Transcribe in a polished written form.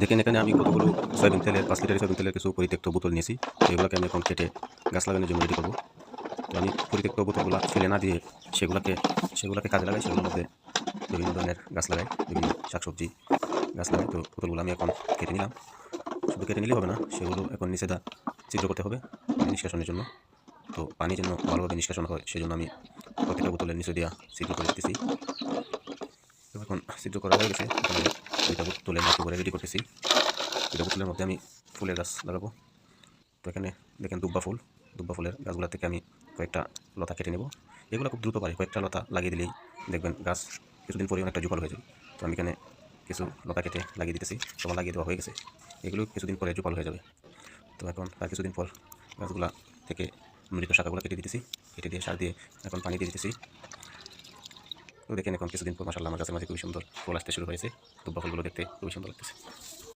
দেখেন এখানে আমি কতগুলো সয়াবিন তেলের 5 লিটারের সয়াবিন তেলের কিছু পরিত্যক্ত বোতল নিয়েছি। তো এগুলোকে আমি এখন কেটে গাছ লাগানোর জন্য রেডি করবো। তো আমি পরিত্যক্ত বোতলগুলো ফেলে না দিয়ে সেগুলোকে কাজে লাগাই, সেগুলোর মধ্যে বিভিন্ন ধরনের গাছ লাগাই, বিভিন্ন শাকসবজি গাছ লাগাই। তো বোতলগুলো আমি এখন কেটে নিলাম। শুধু কেটে নিলেই হবে না, সেগুলো এখন নিচে ছিদ্র করতে হবে পানি নিষ্কাশনের জন্য। তো পানি যেন ভালোভাবে নিষ্কাশন হয় সেজন্য আমি প্রত্যেকটা বোতলের নিচে দেওয়া ছিদ্র করে দিতেছি। তো এখন ছিদ্র করা হয়ে গেছে, এখন আমি দুইটা বোতলের মাটি করে রেডি করতেছি। দুইটা বোতলের মধ্যে আমি ফুলের গাছ লাগাবো। তো এখানে দেখেন দুব্বা ফুলের গাছগুলো থেকে আমি কয়েকটা লতা কেটে নেব। এগুলো খুব দ্রুত পারে, কয়েকটা লতা লাগিয়ে দিলেই দেখবেন গাছ কিছুদিন পরে অনেকটা জোপাল হয়ে যাবে। তো আমি এখানে কিছু লতা কেটে লাগিয়ে দিতেছি, সবার লাগিয়ে দেওয়া হয়ে গেছে। এগুলো কিছুদিন পরে জোপাল হয়ে যাবে। তো এখন আর কিছুদিন পর গাছগুলা থেকে মৃত শাখাগুলো কেটে দিতেছি, কেটে দিয়ে সার দিয়ে এখন পানি দিয়ে দিতেছি। তো দেখেন এখন কিছুদিন পর মাশাআল্লাহ আমার গাছের মাঝে খুবই সুন্দর ফুল আসতে শুরু হয়েছে। দুব্বা ফুলগুলো দেখতে খুবই সুন্দর লাগতেছে।